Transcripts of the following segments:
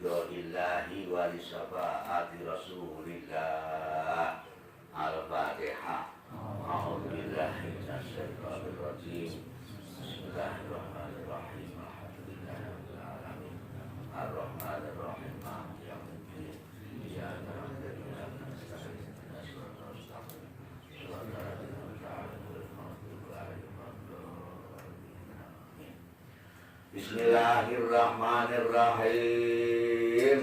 ridhoillahi wa li syafaati Rasulillah. Al-Fatihah. A'udzu billahi minasy syaithanir rajim. Bismillahirrahmanirrahim. Alhamdulillahirabbil alamin. Ar-Rahmanir Rahim. Maliki yaumiddin. Iyyaka na'budu wa iyyaka nasta'in. Ihdinas siratal mustaqim. Shiratal ladzina an'amta 'alaihim ghairil maghdubi 'alaihim waladdallin. Bismillahirrahmanirrahim.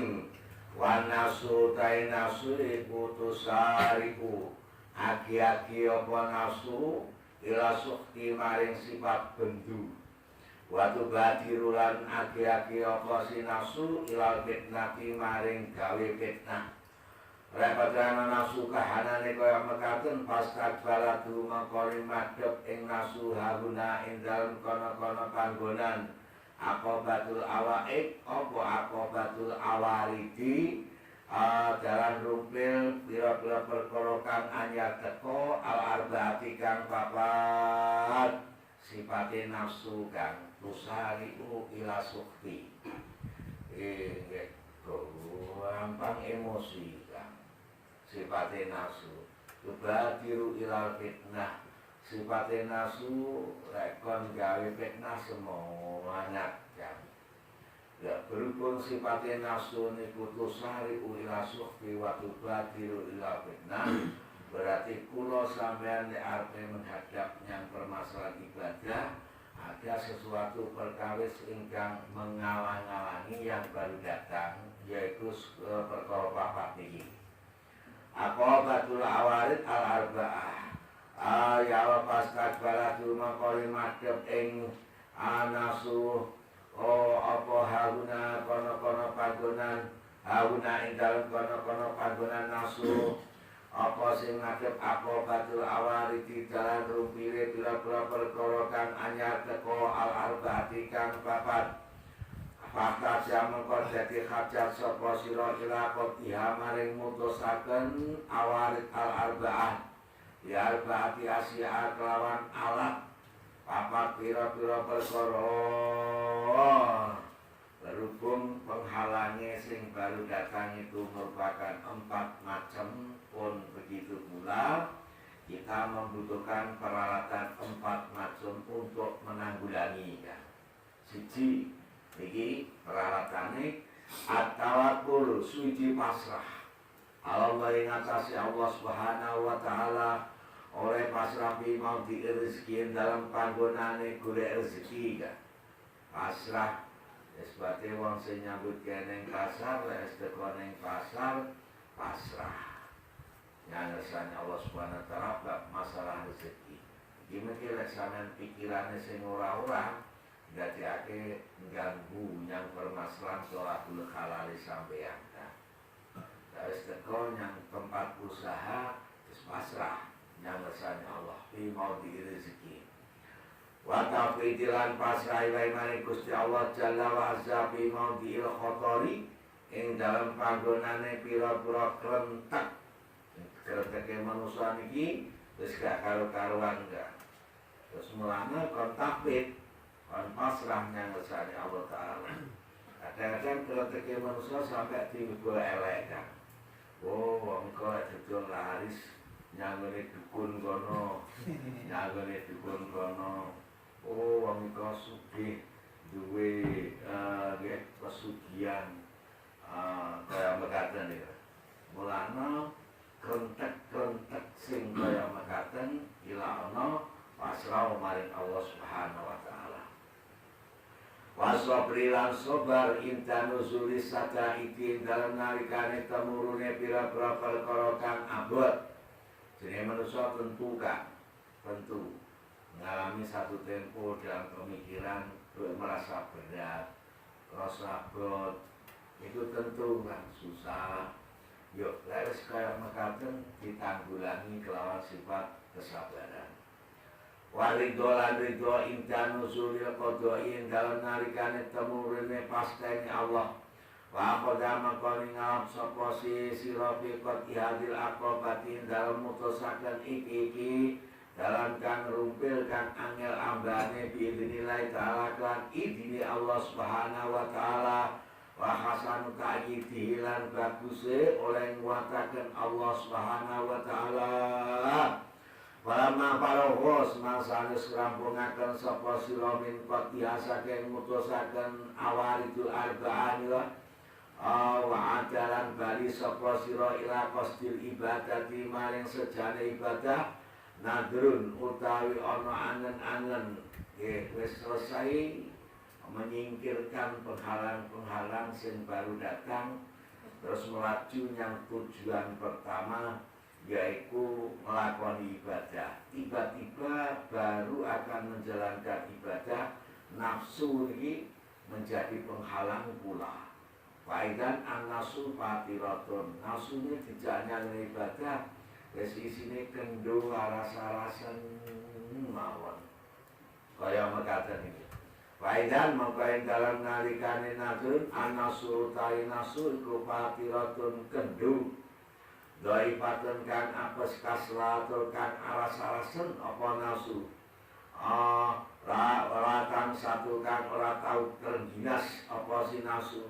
Wa nasu tai nasu iku tusariku aki-aki apa nasu ila sukti maring sifat bendu. Watu badirulan aki-aki apa si nasu ilal fitnati maring gawe fitnah. Repatana nasu kahanane kaya mekaten paskat baladu mengkori madhep ing nasu habuna ing dalem kono-kono panggonan akobatul awaik apa akobatul awaridi dalan rumpil pira-pira perkara kang anyar teko al arbaati kang papat sifate nafsu kang tusariu ila sukti gampang emosi kang sifate nafsu tubadiru ila fitnah sifate nafsu rekon gawe fitnah semuanya kan. Ya berhubung sifate nafsu niku tusariu ila sukti wa tubadiru ila fitnah, berarti kula sampean nek arepe menghadap yang permasalahan ibadah ada sesuatu perkawis ingkang mengalang-alangi yang baru datang, yaitu perkara papat niki. Aqabatul awarid al-arba'ah. Ya wa paskat baladu maqali madhep ing anasu apa hauna kono-kono panggonan hauna ing dalem kono-kono panggonan nasu apa sing ngadhep aqabatul awarid dalan rumpile pira-pira perkara kang anyar teko al-arba'ati kang papat. Fakta jaman kau jadi hajat sopo siro ila kotiha maring mutusaken awarid al-arba'ah ya arba'ati asya kelawan alat papat pira-pira perkara berhubung penghalangnya sing baru datang itu merupakan 4 macam pun begitu pula kita membutuhkan peralatan 4 macam untuk menanggulanginya. Siji iki peralatannya at-tawakkul suci pasrah Allah ing atase Allah Subhanahu wa taala oleh pasrah bi mau di rezeki dalam panggonane golek rezeki kan pasrah sebate wong sing nyambut kene pasar wis teko ning pasar pasrah nyangsane Allah Subhanahu wa taala bab masalah rezeki iki mesti lek sampean pikirane sing ora-ora dadekake ganggu yang permasalahan sholatul halali sampeyan. Wis teko yang tempat usaha wis pasrah yang ngersane Allah pi mau di rezeki. Wa tafwidilan pasrah ilahi maring Gusti Allah jalla wa azza pi mau di khotori ing dalam panggonane pira-pira krentek. Krenteke manusa niki wis gak karo-karuan gak. Terus mulane kon tafwid kon pasrah yang ngersane Allah taala. Kadang-kadang krenteke manusa sampai timbul elek kan. Oh, wong kok dodol laris nyangone dukun kono. Nyangone dukun kono. Oh, wong kok sugih duwe nggih pesugihan kaya mekaten iki. Mulane krentek-krentek sing kaya mekaten ila ana pasrah maring Allah Subhanahu wa taala. Wasobrilan sobar intanu zuli sata ikin dalam nalikane temurune pira-pira perkara kang abot. Jenenge manusia tentu kan, tentu mengalami satu tempo dalam pemikiran merasa berat, rasa abot, itu tentu kan susah. Yuk, laris kaya mekaten ditanggulangi kelawan sifat kesabaran. Walidolan ridho intanu zulil kodoin dalam nalikane temurune pasteni Allah. Wa qadama qani ngam sapa si sirafi qad ihadil aqabatin dalam mutusaken iki dalam kang rumpil kang angel ambane biidznillah ta'ala kan idini Allah Subhanahu wa ta'ala wa hasanu ta'yidi lan baguse oleh nguataken Allah Subhanahu wa taala. Walama parohos mangsane serampungaken sapa sira min qatiha saking mutusaken awaridul arba'an wa adalan bali sapa sira ila qasdil ibadati maring sejane ibadah nadrun utawi ana angen-angen wis selesai menyingkirkan penghalang-penghalang sing baru datang terus melaju yang tujuan pertama yaitu melakoni ibadah. Tiba-tiba baru akan menjalankan ibadah, nafsu ini menjadi penghalang pula. Faidan an-nafsu fatiratun. Nafsu ini tidak hanya ibadah, wis isine kendo rasa-rasan mawon. Kaya mekaten iki. Faidan mongko dalam nalikane nafsu an-nafsu ta'i nafsu iku fatiratun kendo. Doi patun kan apes kaslatul kan aras-arasen apa nafsu Ratang satu kan ora tau terginas apa si nafsu.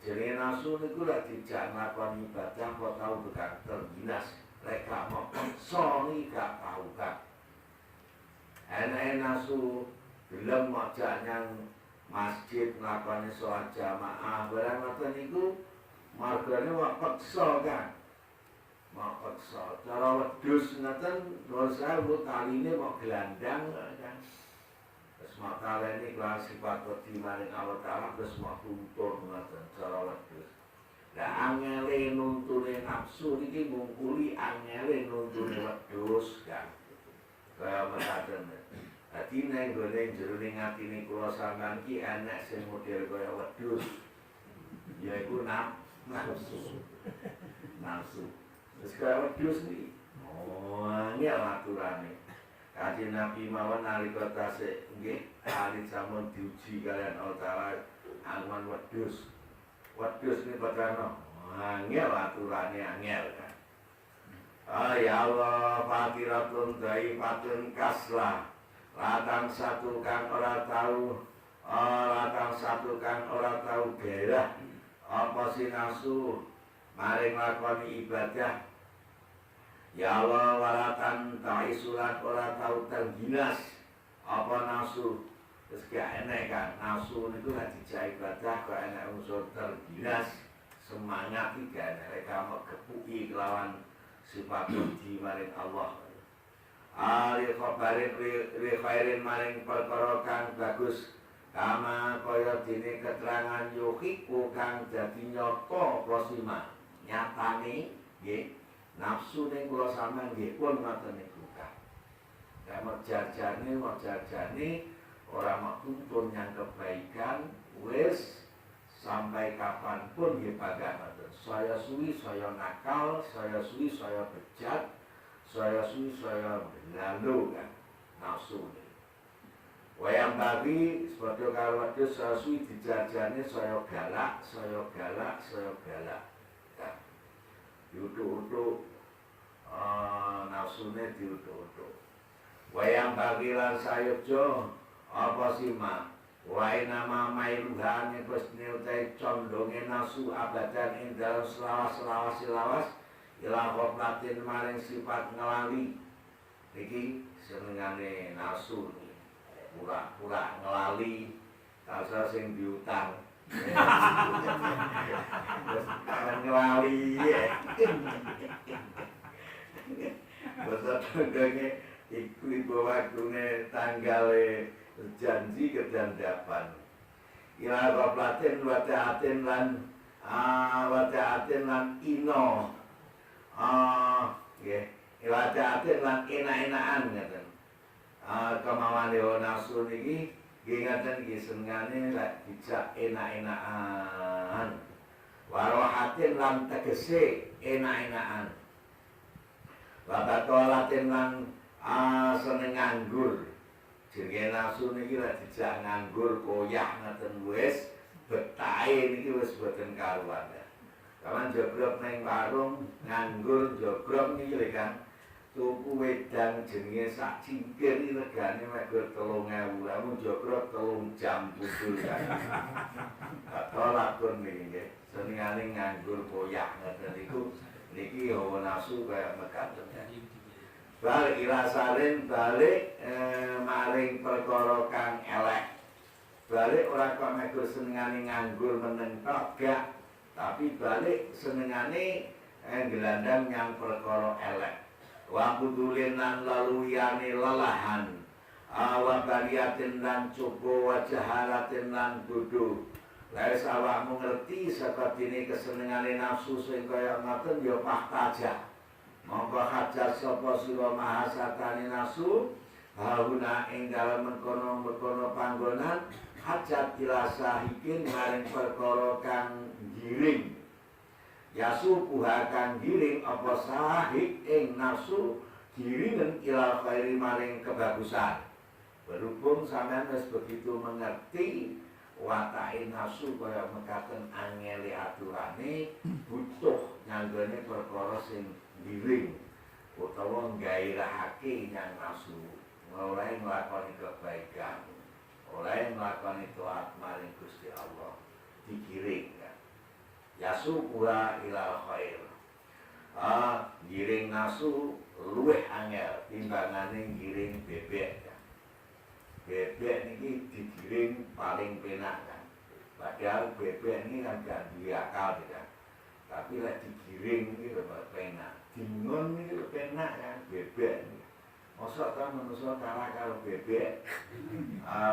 Jadi nafsu niku lek dijak nglakoni ibadah kok tau bekak terginas. Lek gak mau paksa iki gak tau kan. Enak nafsu gelem majak nang masjid nglakoni sholat jamaah barang ngoten niku margane wak paksa kan. Mau paksa, cara wedhus ngaten dosa bu taline mau gelandang kan. Terus mau talene kelas sifat wedi maring Allah Taala terus mau tuntun ngaten cara wedhus. Lah angele nuntune nafsu iki mungkuli angele nuntune wedhus kan. Kaya mekaten. Dadi nek gone jroning atine kula sampean iki enek sing model kaya wedhus. Yaiku nafsu. Nafsu. Sekarang wedhus niki. Angel aturane. Kanjeng Nabi mawon nalika tasih nggih alit sampun diuji kalian Allah Taala angon wedhus. Wedhus niki padano angel aturane angel kan. Ya Allah fakiratun dhaifatun kaslah. Latang satu kan ora tahu latang satu kan ora tahu gairah apa si nafsu maring lakoni ibadah. Ya Allah walatan taisulan ora tau terginas apa nafsu. Terus gak enek kan nafsu niku lek dijak ibadah kok enek unsur terginas semangat iki gak enek kamu gepuki kelawan sifat wedi maring Allah. Ali khabarin li khairin maring perkara kang bagus kama kaya dene keterangan yuhiku kang dadi nyata prosima nyatane nggih. Nafsu ning kula sampean nggih pun ngoten niku kan. Ya mau jarjane ora mau tuntun yang kebaikan wis sampai kapanpun nggih bagah ngoten. Saya suwi saya nakal, saya suwi saya bejat, saya suwi saya lalu kan nafsu ini. Wayang bagi sepadha karo wedhus saya suwi dijarjane saya galak, saya galak, saya galak. Diutuk-utuk nafsune diutuk-utuk. Wayang bagilan sayukjo apa sima wae nama mailuhane pesne utai condonge nafsu abadan ing dalem selawas ila qoplatin maring sifat ngelali. Iki senengane nafsu pura-pura ngelali kasa sing diutang. Terus ngelali ya. Bahasa tanggalnya iku waktune tanggale janji kedandapan. Ila qoplatin wata'atin lan ino. Nggih. Ila ta'atin lan enak-enakan ngaten. Kemauane nafsu niki nggih ngaten nggih senengane lek dijak enak-enakan. Warohatin lan tegese enak-enakan. Wabatolatin lan seneng nganggur. Jenenge nafsu niki lek dijak nganggur koyah ngaten wis betahe niki wis boten karuan. Kawan jogrok neng warung nganggur jogrok niki lho kan. tuku wedang jenenge sak cingkir iki regane mek 3.000. Lamun jogro 3 jam budul kan. Atau lakon niki senengane nganggur koyak ngoten niku niki hawa nafsu kaya mekaten. Balik irasarin balik maring perkara kang elek. Balik ora kok mek senengane nganggur meneng tok gak, tapi balik senengane gelandang yang perkara elek. Wa budulin lan laluyane lelahan, wa baliatin lan cuko, wa jaharatin lan bodho. Laes awakmu ngerti sepatine kesenengane nafsu sing kaya ngoten ya pahtaja. Monggo hajat sapa sira mahasatane nafsu, hauna ing dalem mengkono-mengkono panggonan hajat ilasahikin maring perkara kang giring. Yasu puha kang giring apa sahik ing nafsu giringen ilal khairi maring kebagusan. Berhubung sampean wis begitu mengerti watake nafsu kaya mekaten angele aturane butuh nyanggone perkara sing giring utawa nggairahake nyang nafsu oleh nglakoni kebaikan, oleh nglakoni taat maring Gusti Allah digiring. Yasukuha ilal khair. Giring nafsu luwih angel timbangane giring bebek. Bebek niki digiring paling penak kan. Padahal bebek ini kan gak duwe akal kan. Tapi lek digiring iki lebih penak. Dingon iki lebih penak kan bebek. Mosok ta manusa kalah karo bebek.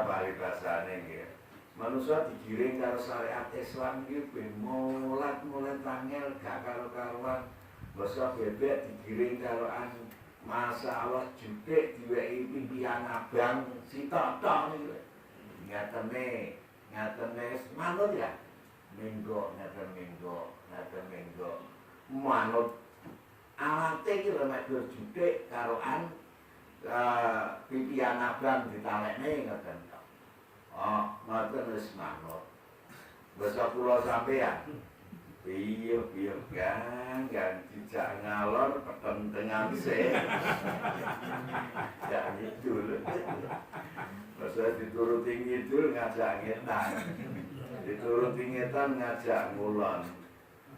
Balik basane iki. Manusia digiring karo syariat Islam iki ben molat-molat tangel gak karo-karuan. Basa bebek digiring karo masalah jutek diwehi pimpinan abang sitok-tok niku. Ngatene manut ya. Minggo manut. Alate iki lho mek jutek karo pimpinan abang ditalekne ngoten. Ngoten wis manut. Basa kula sampean. Iya kan dijak ngalor pertentangan sih. Ya ngidul. Basa dituruti ngidul ngajak ngetan. Dituruti ngetan ngajak ngulon.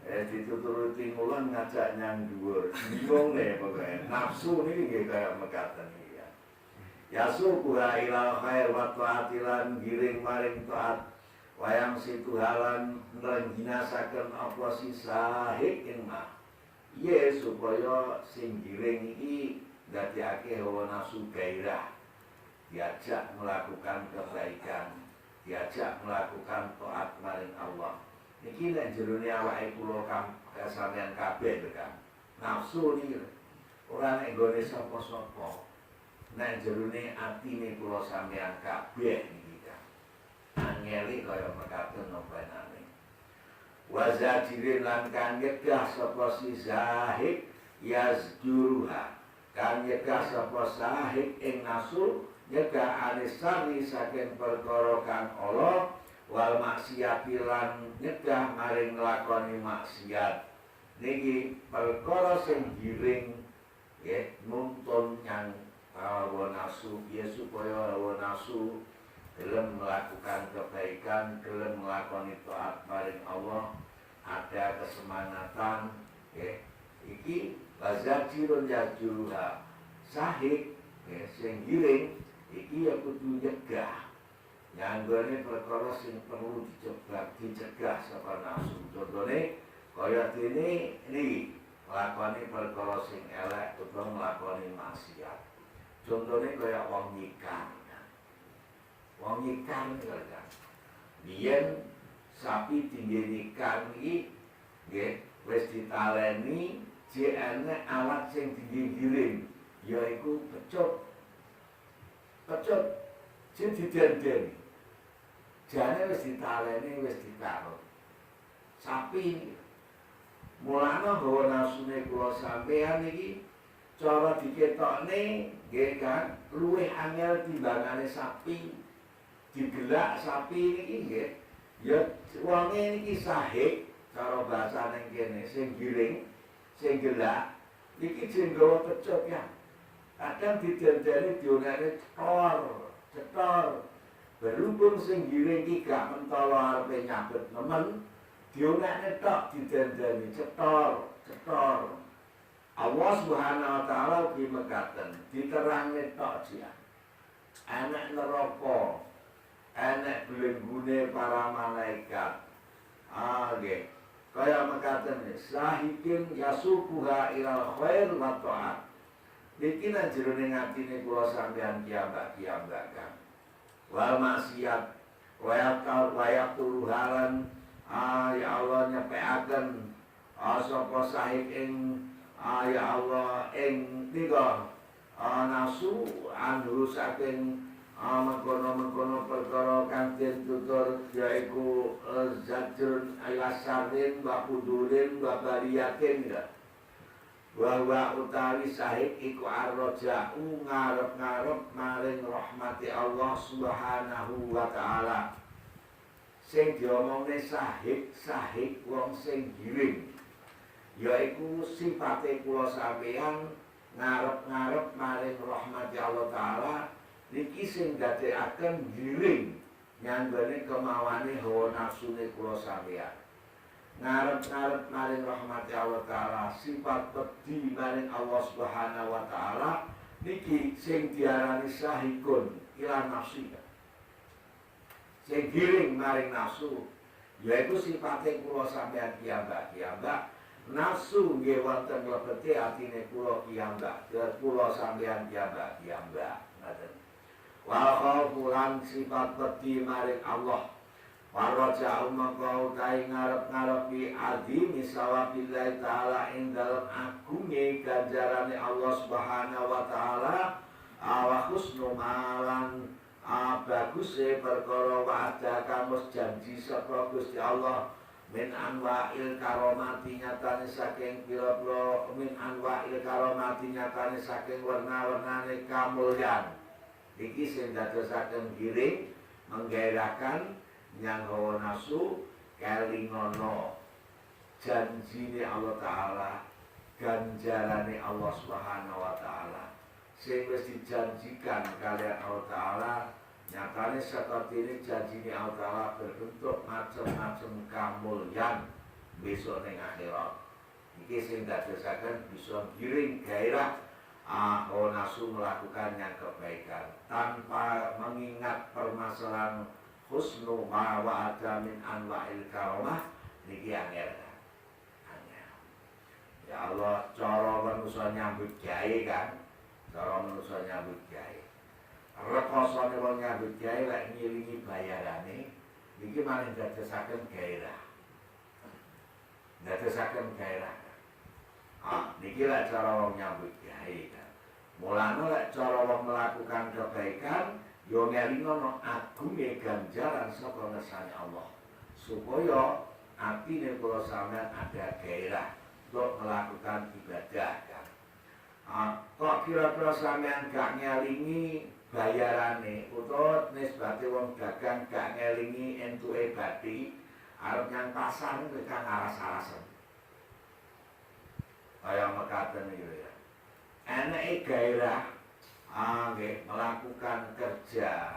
Dituruti ngulon ngajak nyang dhuwur. Bingung nih pokoke. Nafsu niki nggih kaya mekaten iki ya. Yasukuha ilal khair wa ta'atilan giring maring taat. Wayang situ halan nrenjinasaken apa sisahik ing mah. Ye supaya sing giring iki ndadekake hawa nafsu gairah. Diajak melakukan kebaikan, diajak melakukan taat maring Allah. Niki nek jerone awake kula sampeyan kabeh kan. Nafsu niki ora nek nggone sapa-sapa. Nek jerone atine kula sampeyan kabeh niki kan. Angeli kaya mekaten nopenane. Wazadirin lan kang nyegah sapa si zahid yazduruha. Kang nyegah sapa sahid ing nafsu nyegah anisari saking perkara kang ala wal maksiat lan nyegah maring nglakoni maksiat. Niki perkara sing giring nggih nuntun yang hawa nafsu ya supaya hawa nafsu gelem melakukan kebaikan, gelem melakoni taat maring Allah, ada kesemangatan ya. Iki bazajirun yajuha sahik ya, sing giring iki ya kudu nyegah nyanggone perkara sing perlu dicegah saka nafsu. Contone kaya dene niki nglakoni perkara sing elek utawa nglakoni maksiat. Contone kaya wong nyikam. Wong nyikam kan. Biyen sapi tinggi nyikam iki nggih wis ditaleni jek enek alat sing digiring yaiku pecut. Pecut sing didendeni. Jane wis ditaleni wis ditaruh. Sapi mulane hawa nafsune kula sampeyan iki cara diketokne nggih kan luwih angel timbangane sapi. Digelak sapi niki nggih ya wonge niki sahik cara bahasa ning kene sing giring sing gelak Iki jenggawa pecut ya. Kadang dijanjani dionekne cetor. Berhubung sing giring iki gak mentolo arepe nyabet nemen, dionekne tok dijanjani cetor. Allah Subhanahu wa taala ugi mekaten diterangne tok jian. Enek neraka, enek belenggune para malaikat. Nggih. Kaya mekaten sahikin yasukuha ilal khair wa ta'at. Niki nang jerone atine kula sampeyan kiambak-kiambakan. Wal maksiat wa yaqtuluhalan ya Allah nyepekaken sapa sahik ing ya Allah ing nika nafsu anhu saking mengkono perkara kang den tutur yaiku zajrun ayasarin wa kudurin wa bariyatin wa utawi sahik iku arroja'u ngarep-ngarep maring rahmati Allah Subhanahu wa taala. Sing diomongne sahik wong sing giring yaiku sifate kula sampeyan ngarep-ngarep maring rahmati Allah taala. Niki sing dadekaken giring nyanggone kemawane hawa nafsune kula sampeyan. Ngarep-ngarep maring rahmati Allah taala, sifat pedhi maring Allah Subhanahu wa taala niki sing diarani sahikun ila nafsi. Sing giring maring nafsu yaiku sifate kula sampeyan kiambak-kiambak. Nafsu nggih wonten lebete atine kula kiambak, kula sampeyan kiambak-kiambak. Ngoten. Wa khaufulan sifat pedhi maring Allah. Waraja'u mangkau tai ngarep-ngarepi adimi sawabillahi ta'ala ing dalem agunge ganjarane Allah Subhanahu wa taala wa husnu malan baguse perkara wa'ada kamus janji sapa Gusti Allah min anwa'il karomati nyatane saking pira-pira min anwa'il karomati nyatane saking warna-warnane kamulyan. Iki sing dadosaken giring menggairahkan yang hawa nafsu kelingono janjine Allah taala ganjarane Allah Subhanahu wa taala sing wis dijanjikan kalian Allah taala nyatane seperti ini janjine Allah taala berbentuk macam-macam kamulyan besok ning akhirat. Iki sing dadosaken bisa giring gairah hawa nafsu melakukan yang kebaikan tanpa mengingat permasalahan husnu ma wa'ada min anwa'il karomah. Niki angel. Ya Allah, cara manusia nyambut gawe kan, cara manusia nyambut gawe. Rekosane wong nyambut gawe lek ngiringi bayarane, niki malah dadosaken gairah. Dadosaken gairah. Niki lek cara wong nyambut gawe kan. Mulane lek cara wong melakukan kebaikan yo ngelingono agunge ganjaran saka ngersane Allah supaya atine kula sampeyan ada gairah untuk melakukan ibadah kan. Kok kira-kira sampeyan gak ngelingi bayarane utawa nisbate wong dagang gak ngelingi entuke bathi arep nyang pasar mereka ngaras-arasen kaya mekaten iki ya. Eneke gairah melakukan kerja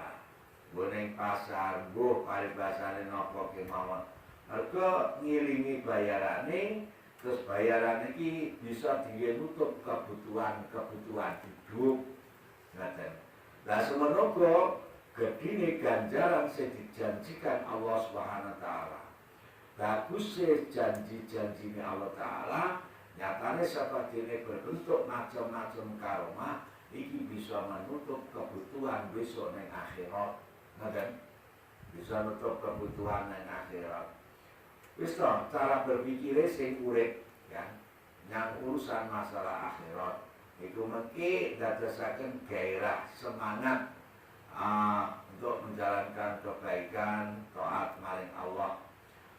ning pasar, mbuh paribasane napa kemawon. Mergo ngilingi bayarane, terus bayaran iki bisa dienggo nutup kebutuhan hidup. Ngaten. Lah semono gedine ganjaran sing dijanjikan Allah Subhanahu wa taala. Baguse janji-janjine Allah taala nyatane seperti berbentuk macam-macam karomah. Iki bisa menutup kebutuhan besok ning akhirat. Ngoten. Bisa nutup kebutuhan ning akhirat. Wis to, cara berpikire sing urip kan. Yang urusan masalah akhirat iku mengki dadosaken gairah semangat untuk menjalankan kebaikan, taat maring Allah.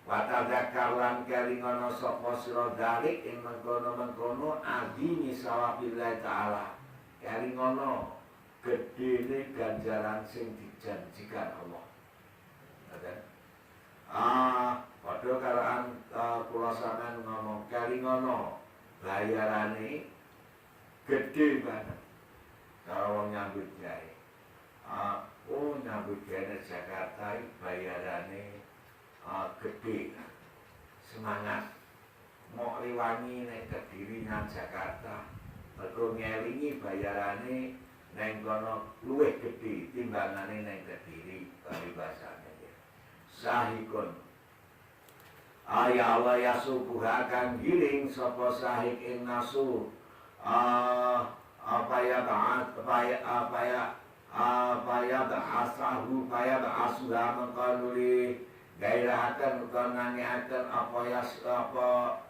Wa tadzakkaran kelingono sapa sira dalik ing mengkono-mengkono adini sawabillahi taala. Kelingono gedene ganjaran sing dijanjikan Allah. Ngoten. Padha karo kula sampeyan ngomong kelingono bayarane gede banget. Kalau nyambut gawe, nyambut gawe Jakarta bayarannya gede, semangat. Mau liwangi neng Kediri nang Jakarta, mergo ngelingi bayarane neng kono luwih gede timbangane neng Kediri paribasane ya. Sahikun ya Allah ya subuh akan giring sapa sahik ing nasu asahu asuha mengkonuli gairahaken utawa nangiaken apa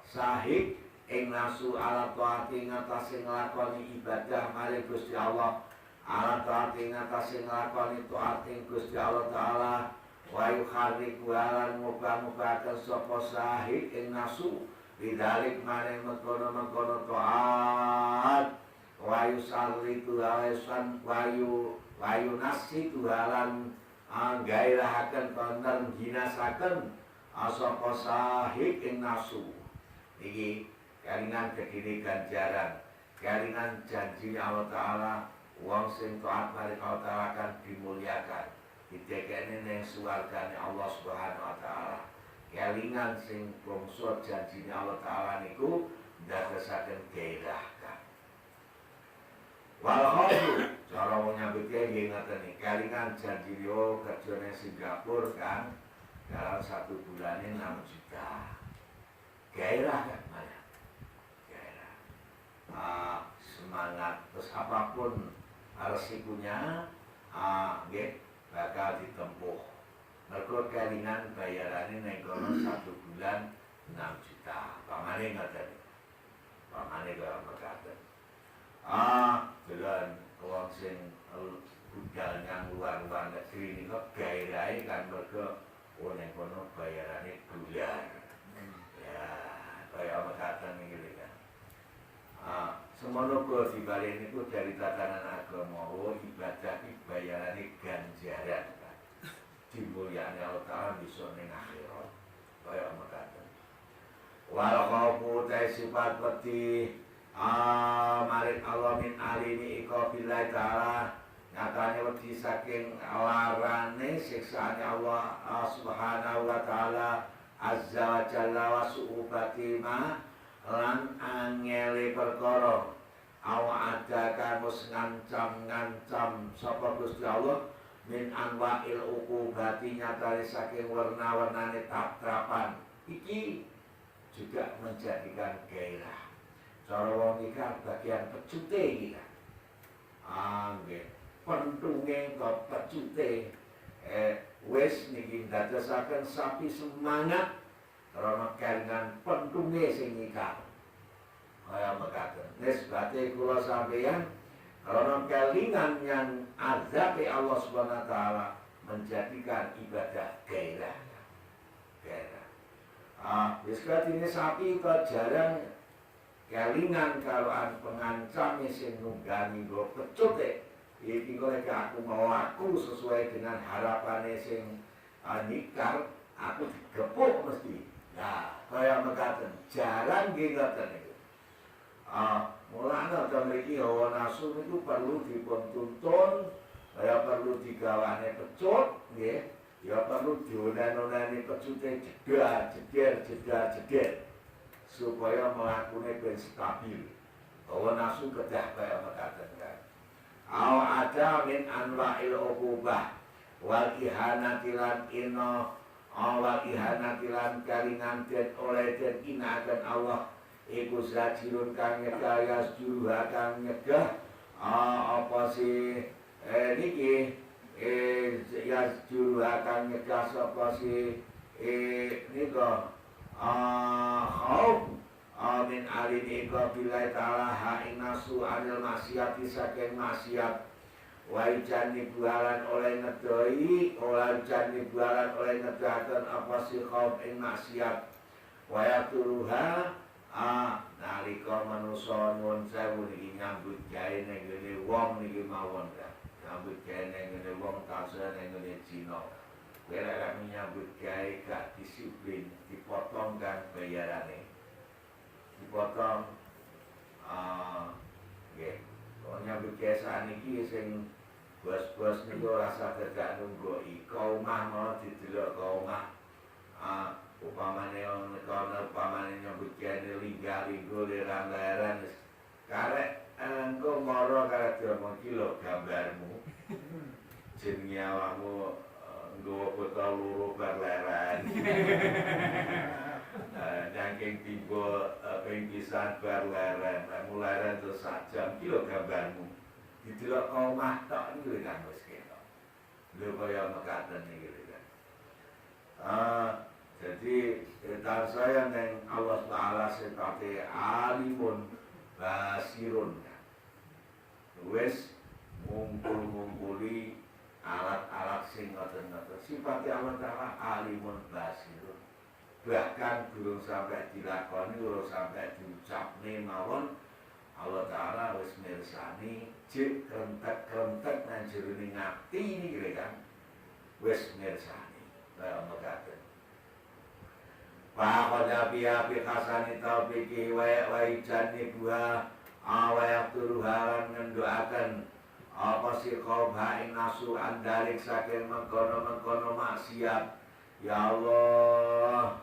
sahih ing nasu ala taati ngatasi nglakoni ibadah marang Gusti Allah, ala taati ngatasi nglakoni taat ing Gusti Allah taala, wa yuharriku lan muga-mugaken sapa sahih ing nasu bidalik marang mengkono-mengkono taat, wa yusallitu alasan wa yunasitu lan gairahaken konten jinasaken sapa sahih ing nasu. Iki kalingan kediri ganjaran, kalingan janji Allah Ta'ala, wong sing taat marang Allah Ta'ala akan dimuliakan, didekene ning swargane Allah Subhanahu wa taala. Kalingan sing bangsa janjine Allah Ta'ala niku ndadosaken gairah. Walhasil cara wong nyambut gawe nggih ngoten iki. Kalingan janji yo kerjane Singapura kan dalam 1 bulannya 6 juta. Gairah kan banyak. Gairah. Semangat terus apapun resikonya nggih bakal ditempuh. Mergo kalingan bayarane ning kono 1 bulan 6 juta. Pamane ngoten. Pamane kaya mekaten. Bulan wong sing budal yang luar negeri ini kok gairahe kan mergo ning kono bayarane bulan. Ya, kaya mekaten iki kan. Semono kok dibalik niku dari tatanan agama ibadah iki bayarane ganjaran kan. Dimulyani Allah Ta'ala bisa ning akhirat. Kaya mekaten. Wal khaufu ta sifat wedi maring Allah min alimi iko billahi ta'ala nyatanya wedi saking larane siksaane Allah subhanahu wa ta'ala azza wa jalla wa su'ubati ma lan angele perkara awa ada kamus ngancam sapa Gusti Allah min anwa'il uqubati nyatane saking warna-warnane tatrapan iki juga menjadikan gairah. Cara wong nikah bagian pecute iki kan. Nggih. Pentunge kok pecute wis niki ndadosaken sapi semangat karena kalingan pentunge sing nikah. Kaya mekaten. Nisbate kula sampeyan karena kalingan yang azab Allah Subhanahu wa taala menjadikan ibadah gairah. Gairah. Wis katine sapi kok jarang kalingan karoan pengancamnya sing nunggani go pecut iki kok aku mau aku sesuai dengan harapannya sing nikah aku digepuk mesti. Nah, kaya mekaten jarang nggih ngoten niku. Mulane ta mriki hawa nafsu niku perlu dipuntuntun, kaya perlu digawane pecut nggih, ya perlu dionan-onani pecute jedar supaya melakukannya ben stabil. Hawa nafsu kedah kaya mekaten kan. Ada min anwa'il uqubah wal ihanatilan wal ihanatilan kalingan den oleh den inakan Allah iku sajirun kang nyegah juruha kang nyegah apa sih niki juruha kang nyegah sapa sih nika khauf min alini qabilai ta'ala ha'in nasu anil maksiati saking maksiat wa ijani bualan oleh ngedoi ijani bualan oleh ngedahaken apa si khauf ing maksiat wa yaturuha nalika manusa nuwun sewu niki nyambut gawe ning ngene wong niki mawon kan nyambut gawe ning ngene wong tasih ning ngene Cina. Kira kami nyambut gawe gak disiplin, dipotong kan bayarane, dipotong, kesan iki sing bos-bos niku rasa gak nunggoki kaumah mau didelok kaumah upamane kono upamane nyambut kene lingga-linggo leran-leran wis karek engko mara karek diomong kilo gambarmu jenenge awakmu nggawa botol loro bar leran nangking timbul pinggisan bar leran leran terus sajam kilo gambarmu didelok omah tok niku kan wis ketok lho kaya mekaten iki kan jadi cerita saya neng Allah Ta'ala seperti alimun basirun wis ngumpul-ngumpuli alat-alat sing ngoten-ngoten sifatnya Allah Ta'ala alimun basirun bahkan durung sampai dilakoni durung sampai diucapne mawon Allah Ta'ala wis mirsani jek krentek-krentek nang jerone ngati niki kan wis mirsani kaya mekaten wa qad bi kasani taufiki wa ijani buha awaya turuhalan ngendoaken apa si qobha ing nasu andarik saking mengkono-mengkono maksiat ya Allah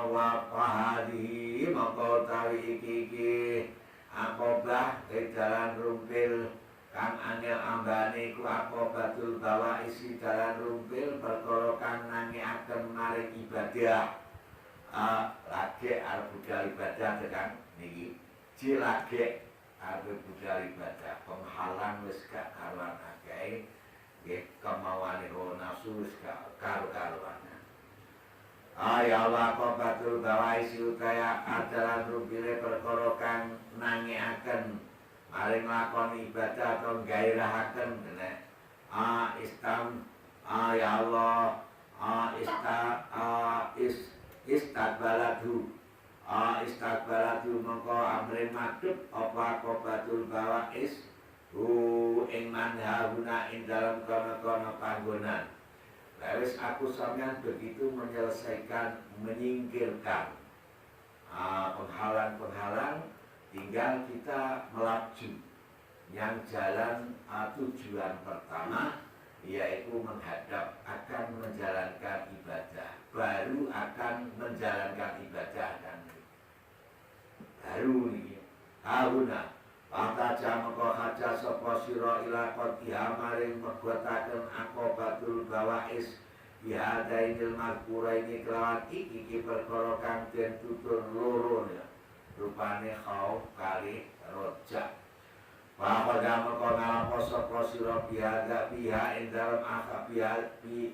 wa pahadi mongko tawi iki akobah jalan rumpil kang angel ambane ku akobatul bawa isi jalan rumpil perkara kang nangiaken maring ibadah lagi arep budal ibadah tekan niki cilage arep budal ibadah penghalang wis gak karuan akeh nggih kemauane nafsu wis gak karu-karuan ya Allah kobatul bawaisi utaya adalah rupile perkara kang nangiaken maring lakoni ibadah atau gairahaken kene istam ya Allah istaqbalatu mengko amrin madhep apa kobatul bawais ing manhahuna ing dalam kono-kono panggonan. Lalu aku sampean begitu menyelesaikan, menyingkirkan penghalang-penghalang, tinggal kita melaju yang jalan tujuan pertama yaitu menghadap akan menjalankan ibadah, baru akan menjalankan ibadah dan baru ini tahuna Maka jamaka haja sapa sira ila qatiha maring perbuataken akobatul bawais bihadainil mazkuraini kelawan iki perkara kang den tutur loro rupane khauf kali rojak. Maka jamaka ngalapo sapa sira biha ing dalem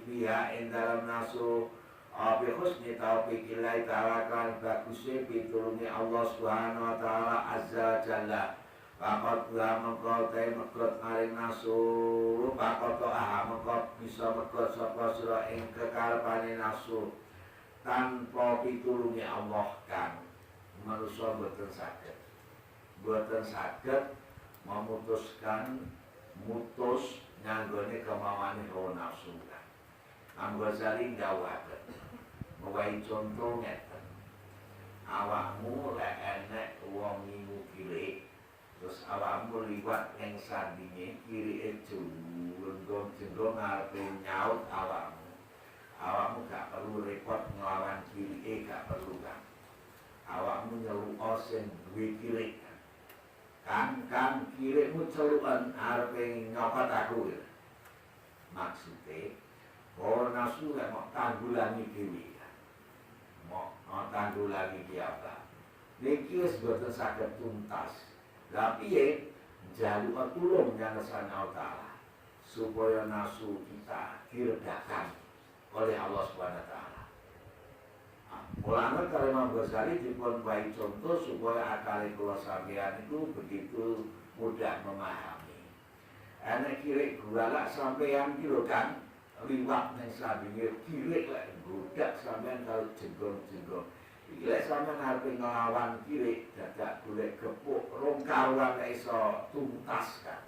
biha ing dalem nasu Abi husni taufiqillah ta'ala kan bagusnya pitulungi Allah subhanahu wa ta'ala azza jalla. Pakot gua mengkot mekot maring nasu pakot to'aha mengkot bisa mekot sapa sira ing kekarepane nasu tanpa pitulungi Allah kan manusia boten saged memutuskan mutus nganggone kemauane hawa nafsu kan. Imam Ghazali ndawaken mewahi contoh ngeten awakmu lek enek wong ngingu kirik terus awakmu liwat ing sandinge kirike jenggon ngarepe nyaut awakmu gak perlu repot nglawan kirike gak perlu kan awakmu nyeluk sing duwe kirik kan kirikmu celukan arepe nyopot aku maksude nafsu lek mau tanggulangi dhewe mau tanggulangi apa niki wis boten saged tuntas lha piye njaluk tulung nyangsane Allah supaya nafsu kita diredakan oleh Allah Subhanahu wa taala. Mulane karo Imam Ghazali dipun wahi contoh supaya akal kula sampeyan itu begitu mudah memahami. Enek kirik gulak sampeyan ki lho kan liwat ning sandinge kirik lek godak sampean karo jenggong-jenggong. Iki lek sampean arepe nglawan kirik dadak golek gepuk rong karuan lek iso tuntas kan.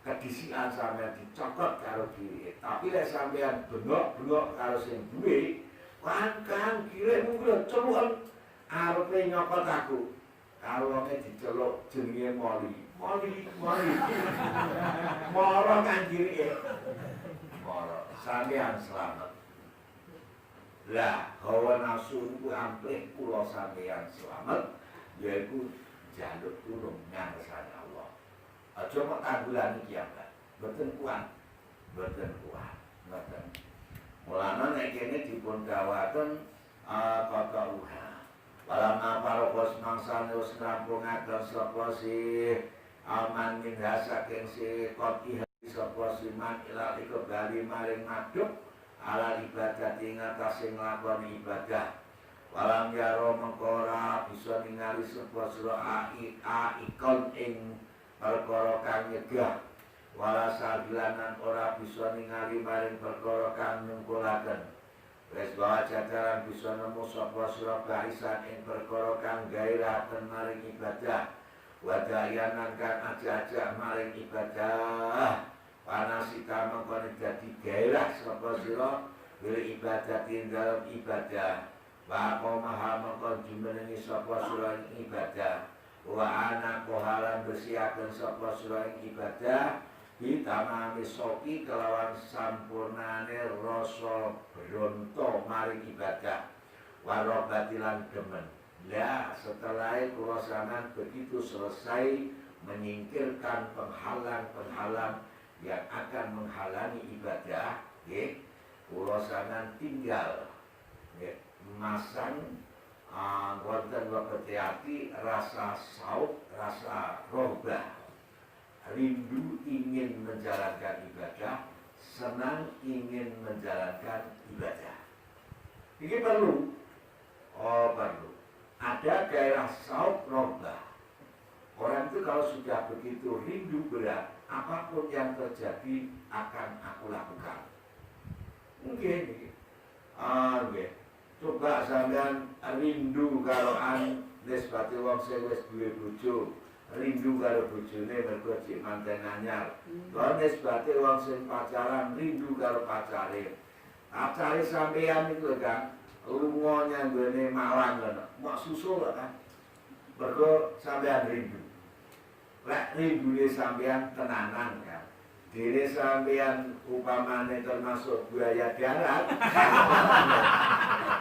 Kedisikan sampean dicokot karo kirik. Tapi lek sampean bengok-bengok karo sing duwe, kan kirik mung celuken arepe nyokot aku. Kawonge diceluk jenenge Moli. Moro kan jirike. Moro, sampeyan selamat. Lah, hawa nafsu niku amplih kula sampeyan selamat, yaiku jaluk tulung ngarsane Allah. Aja kok tanggulan iki ambak. Mboten kuat. Ngoten. Mulane nek kene dipun dawuhaken kata uha. Walama parokos mangsane wis ngrampungaken sapa si aman minha saking si qoti sapa si man ila iku bali maring madhep ala ibadah ingatase nglakoni ibadah. Walam yaro mengkora bisa ningali sapa sira ikon ing perkara kang nyegah. Wala sabilanan ora bisa ningali maring perkara kang nungkulaken. Wes bawa jadaran bisa nemu sapa sira barisan ing perkara kang gairah maring ibadah. Wadayanan kan aja-aja maring ibadah. Panasita mengkone dadi gairah sapa sira bil ibadah dalam ibadah. Wa maha mengkon jumenengi sapa sira ing ibadah. Wa ana kohalan bersiaken sapa sira ing ibadah. Bitamami soki kelawan sampurnane rasa bronto maring ibadah. Warobatilan demen. Ya, setelah kula sampeyan begitu selesai menyingkirkan penghalang-penghalang yang akan menghalangi ibadah, nggih, kula sampeyan tinggal nggih masang wonten wekte ati rasa sauk, rasa rohbah. Rindu ingin menjalankan ibadah, senang ingin menjalankan ibadah. Ini perlu. Perlu. Ada gairah sauk rohbah. Orang itu kalau sudah begitu rindu berat, apapun yang terjadi akan aku lakukan. Mungkin. Coba sampean rindu kalau nisbati wong sing wis duwe bojo. Rindu karo bojone mergo cek manten anyar. Lan nisbate wong sing pacaran rindu karo pacare. Pacare sampeyan iku kan lunga nyanggone Malang ngono. Mak susul kan. Mergo sampeyan rindu. Lek rindune sampeyan tenanan kan. Dene sampeyan upamane termasuk buaya darat.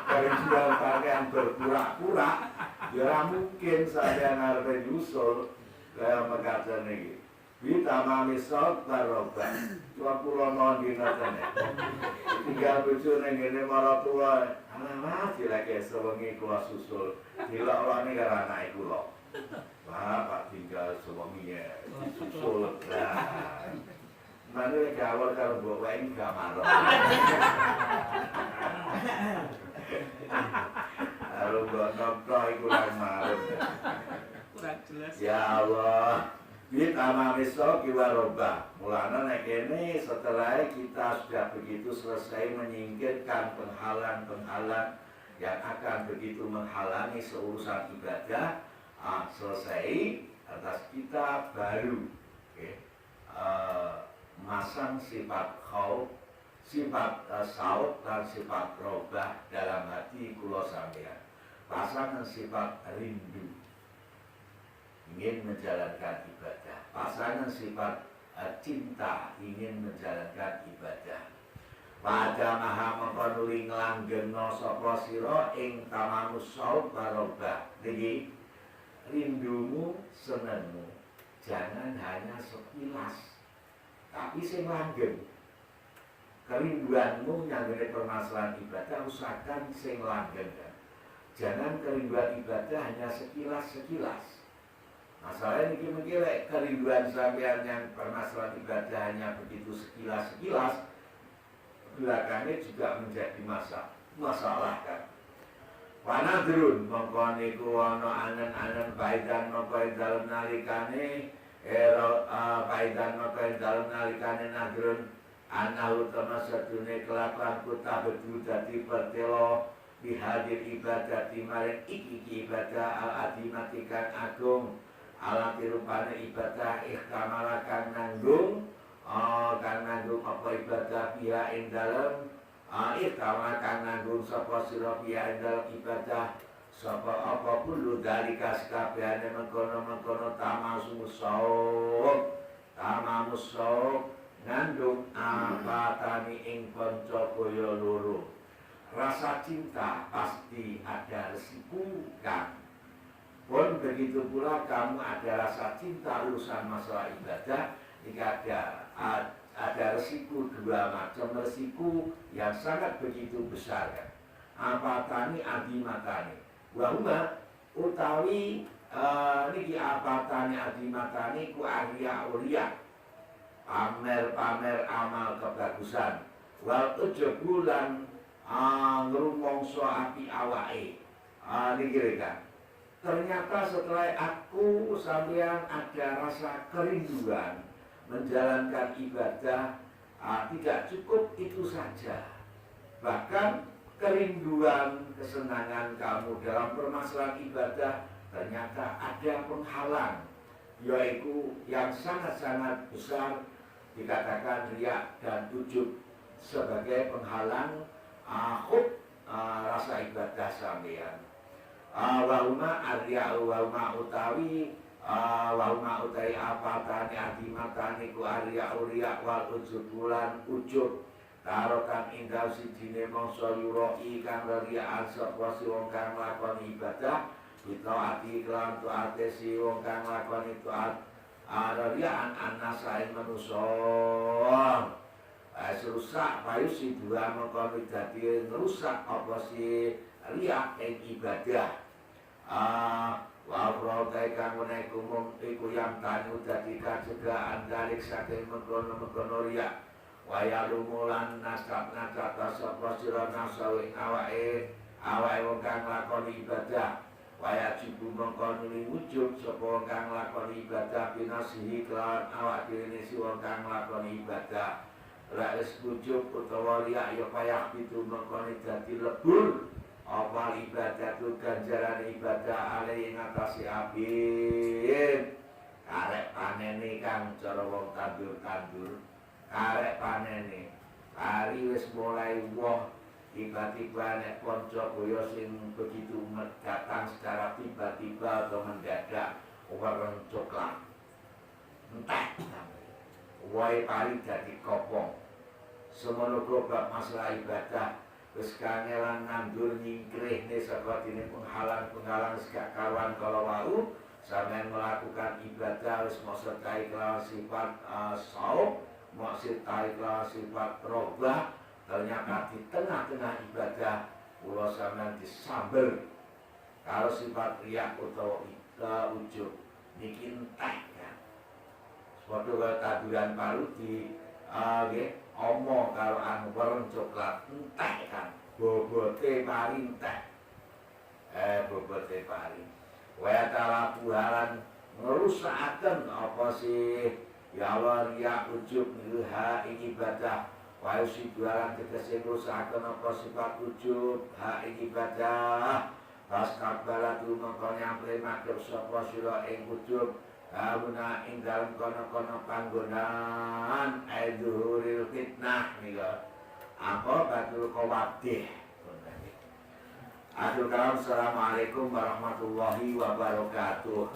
Kalau jual pakaian berpura-pura, ya mungkin sampeyan arep nyusul. Kaya mekaten iki. Bitamami saut baroban. Tua kula non dinten. Tinggal bojo ning ngene maratuwa. Alamat dilake sewengi kula susul. Dilok-lokne karo anake kula. Bapak tinggal sewengi ya susul. Mane gawur karo mbok wae gak marah. Lalu mbok nokto iku lan marah. Ya Allah, kita mamiso kiwaroba. Mulana nek kene setelah kita sudah begitu selesai menyingkirkan penghalang-penghalang yang akan begitu menghalangi seurusan ibadah, selesai atas kita baru masang sifat khauf, sifat saut dan sifat robah dalam hati kula sampeyan. Pasangan sifat rindu ingin menjalankan ibadah. Pasangan sifat cinta ingin menjalankan ibadah. Pada maha mengkonuli ngelanggeno sapa sira ing tamanus saut barobah. Jadi rindumu, senengmu jangan hanya sekilas, tapi sing langgeng. Kerinduanmu yang dari permasalahan ibadah usahakan sing langgeng. Jangan kerinduan ibadah hanya sekilas-sekilas. Masalahnya ini mungkin kerinduan sampean yang permasalahan ibadah hanya begitu sekilas-sekilas, belakangnya juga menjadi masalah kan. Wanadrun mongkone ku ana anen-anen baidan napa ing dalem nalikane baidan napa ing dalem nalikane nadrun ana utama sadune kelakuan kuta bedu dadi pertelo bihadir ibadah maring iki ibadah al-adimatikan agung. Alam dirupane ibadah ikhtamalakan nanggung kan nanggung apa ibadah biya ing dalem ikhtamalakan nanggung sapa sira biya ing dalem ibadah sapa apa kullu dalika sakabehane mengkono-mengkono tamamus sauk ngandung apatani ing panca kaya loro. Rasa cinta pasti ada resiko kan. Pun begitu pula kamu ada rasa cinta urusan masalah ibadah, jika ada resiko, dua macam resiko yang sangat begitu besar kan. Apatani adimatani wahuma utawi niki apatani adimatani ku arya ulia pamer amal kebagusan wal ujubulan ngrumangsa api awake niki kan. Ternyata setelah aku sampean ada rasa kerinduan menjalankan ibadah, tidak cukup itu saja. Bahkan kerinduan, kesenangan kamu dalam permasalahan ibadah ternyata ada penghalang, yaitu yang sangat-sangat besar, dikatakan riya dan ujub sebagai penghalang rasa ibadah sampean. Wahuma arya wahuma utawi apatani adimatani ku arya uriya wal ujubulan ujub tarokan indal sijine mangsa yuroi kang riyaan sapa si wong kang lakoni ibadah ati kelan taate si wong kang lakoni taat riyaan anasa ing manusa rusak payu si dua mengkono dadi rusak apa si riya ing ibadah. Wa kang menawi kumum iku yang tanu dadi kacegahan dalik saking mengkono riya. Waya lumulan nasab-nasab sapa sira nasa ing awake wong kang lakoni ibadah. Waya jibu mengkono wujud sapa wong kang lakoni ibadah binasihi kelan awak dhewe si wong kang lakoni ibadah. Rais wujud utawa riya ya payah pitu mengkono dadi lebur apa ibadah itu ganjaran ibadah alai ngatasi abid karek panene kang cara wong tandur karek panene hari wis mulai woh tiba-tiba nek ponco boyo sing begitu datang secara tiba-tiba atau mendadak warna coklat entah wae pari dadi kopong semono bab masalah ibadah wis kangelan nandur nyingkrihne saka dene penghalang sak kawan kalau wau sampeyan melakukan ibadah wis maksudai kelawan sifat saum maksudai kelawan sifat robah ternyata di tengah-tengah ibadah kula sampeyan disamber kalau sifat riya utawa ujub niki entek kan padha kaya tanduran paru di nggih omong kalau anu warna coklat entek kan bobote pari entek bobote pari waya tala buhalan ngerusakaken apa sih ya Allah riya ujub ha ing ibadah waya si buhalan tegese ngerusakaken apa sifat ujub ha ing ibadah pas kabalatu mongko nyampe madhep sapa sira ing ujub Abuna ing dalam kono-kono panggonan zuhuril fitnah nika apa batul qawadih. Assalamualaikum warahmatullahi wabarakatuh.